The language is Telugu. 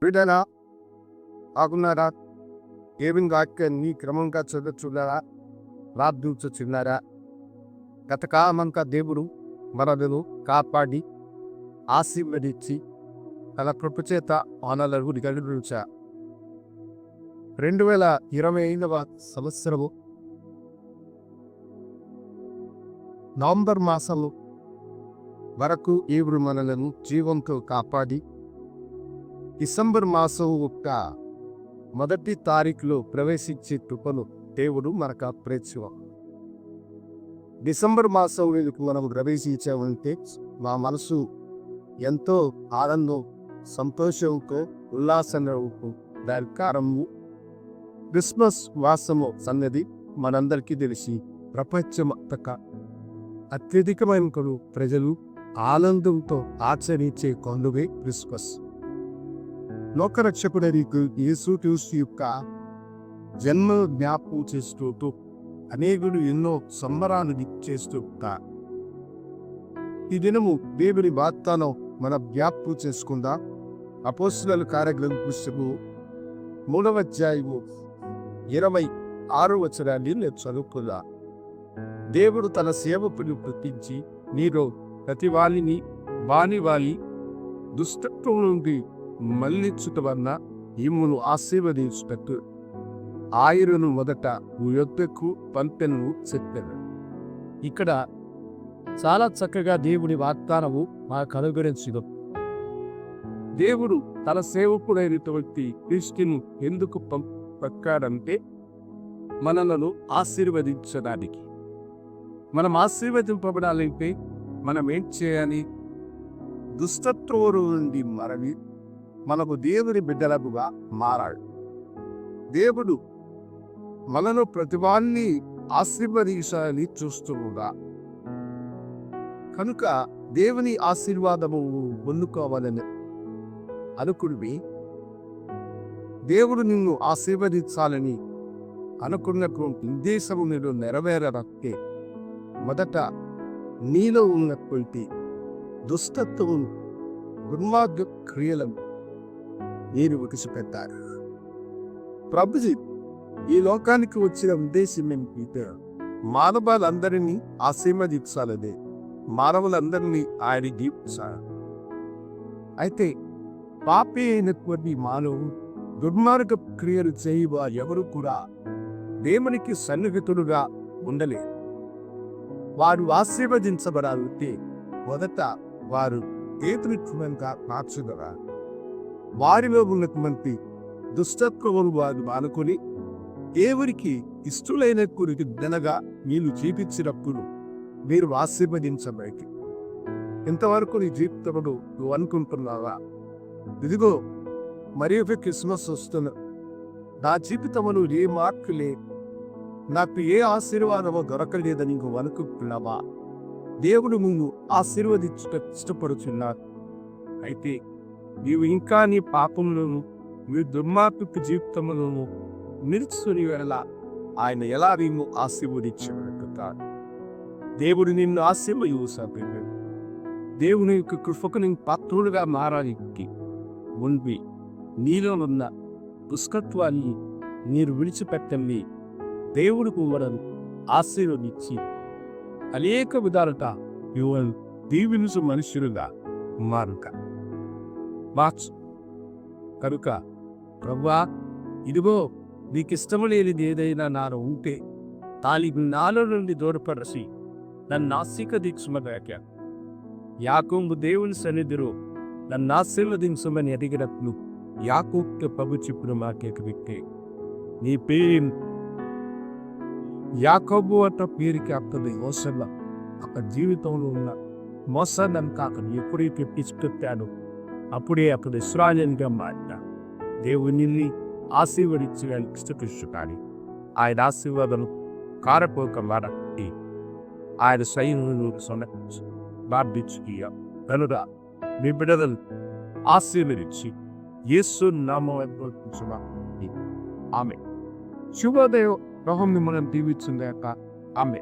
బిడ్డలా ఆగున్నారా? దేవుని వాక్యాన్ని క్రమంగా చదువుతున్నారా? ప్రార్థించుచున్నారా? గత కాలమంతా దేవుడు మనలను కాపాడి ఆశీర్వదించి తన కృపచేత ఆనలను గడిపించ 2025వ సంవత్సరము నవంబర్ మాసము వరకు దేవుడు మనలను జీవంతో కాపాడి డిసెంబర్ మాసం యొక్క మొదటి తారీఖులో ప్రవేశించే కృపను దేవుడు మనకు ప్రేక్షం. డిసెంబర్ మాసం మనం ప్రవేశించామంటే మా మనసు ఎంతో ఆనందం, సంతోషంతో, ఉల్లాసంతో దాని కారణము క్రిస్మస్ మాసము అన్నది మనందరికీ తెలిసి ప్రపంచమంతటా అత్యధికమైన ప్రజలు ఆనందంతో ఆచరించే పండుగే క్రిస్మస్. లోకరక్షకుడైన యేసుక్రీస్తు యొక్క జన్మ జ్ఞాపకం చేస్తూ అనేకులు ఎన్నో సంబరాలు చేస్తూ ఉంటారు. ఈ దినము దేవుని వాగ్దానం మన జ్ఞాపకం చేసుకుందాం. అపోస్తలుల కార్యగ్రంథ పుస్తకము 3వ అధ్యాయము 26వ నేను చదువుకుందా. దేవుడు తన సేవకుని పుట్టించి నీలో ప్రతి వాణిని వాని దుష్టత్వం నుండి మళ్లించుట వలన ఈమెను ఆశీర్వదించుటకు ఆయనను మొదట యొద్దకు పంపెను చెప్పారు. ఇక్కడ చాలా చక్కగా దేవుని వాగ్దానము మాకు అనుగ్రహించదు. దేవుడు తన సేవకుడైనటువంటి క్రీస్తును ఎందుకు పంపాడంటే మనలను ఆశీర్వదించడానికి. మనం ఆశీర్వదింపబడాలంటే మనం ఏం చేయాలి? దుష్టత్వం నుండి మరలి మనకు దేవుని బిడ్డలుగా మారాడు. దేవుడు మనను ప్రతివాన్ని ఆశీర్వదించాలని చూస్తున్నా కనుక దేవుని ఆశీర్వాదము పొందుకోవాలని అనుకుని దేవుడు నిన్ను ఆశీర్వదించాలని అనుకున్నటువంటి ఉద్దేశము మీరు నెరవేరకే మొదట నీలో ఉన్నటువంటి దుష్టత్వం, దుర్మార్గ క్రియలను మీరు విడిచిపెట్టారు. ప్రభుజీ ఈ లోకానికి వచ్చిన ఉద్దేశం ఏమిటంటే మానవులందరినీ ఆశీర్వదించాలనే, మానవులందరినీ ఆయన దీపించాలి. అయితే పాపి అయినటువంటి మానవుడు దుర్మార్గ క్రియలు చేయవ ఎవరు కూడా దేవునికి సన్నిహితుడుగా ఉండలేరు. వారు ఆశీర్వదించబడాలంటే మొదట వారు ఏతునిత్వంగా మార్చగల వారిలో ఉన్నటువంటి దుష్టత్వం వారు మానుకొని దేవునికి ఇష్టలైన కురికి దినగా మీరు జీవించినప్పుడు మీరు ఆశీర్వదించబడి. ఇంతవరకు నీ జీవితంలో నువ్వు అనుకుంటున్నావా, ఇదిగో మరి ఒక క్రిస్మస్ వస్తున్నా, నా జీవితంలో ఏ మార్పు లేదు, నాకు ఏ ఆశీర్వాదమో దొరకలేదని నువ్వు అనుకుంటున్నావా? దేవుడు నువ్వు ఆశీర్వదించుట ఇష్టపడుతున్నాడు. అయితే నీవు ఇంకా నీ పాపంలోను నీ దుర్మార్గపు జీవితంలోను నిలుచుని వేళ ఆయన ఎలా నిన్ను ఆశీర్వదించగలుగుతాడు? దేవుడు నిన్ను ఆశీర్వదించాడు. దేవుని యొక్క కృపకు నేను పాత్రుడుగా మారానికి ముందు నీలో ఉన్న దుష్కత్వాన్ని మీరు విడిచిపెట్టండి. దేవుడు కుమ్మడను ఆశీర్వదించి అనేక విధాలుగా యువను దీవించు మనుషులుగా మార్చు. కనుక ప్రభువా, ఇదిగో నీకిష్టము లేనిది ఏదైనా నాలో ఉంటే దానికి నాలో నుండి దూరపరచి నన్ను ఆశీర్వదించుమగాక. యాకోబు దేవుని సన్నిధిలో నన్ను ఆశీర్వదించమని అడిగినట్లు యాకోబుతో ప్రభు చెప్పిన మాకేక వ్యక్తి నీ పేరు యాకోబు అన్న పేరుకి అతని మోసంగా అతని జీవితంలో ఉన్న మోసాన్ని అతను ఎప్పుడైతే తీసుకొచ్చాడో అప్పుడే అతను ఇశ్రాయేలుగా మారిన దేవుని ఆశీర్వదించడానికి ఇష్టపడుచున్నాడు. ఆయన ఆశీర్వాదం కారపోక మారట్టి ఆయన సైన్యులను సొనచ్చు బాధించుకీయ కనుక మీ బిడ్డలను ఆశీర్వదించి యేసు నామం ఆమె శుభోదయం. మిమ్మల్ని దీవించుగాక. ఆమె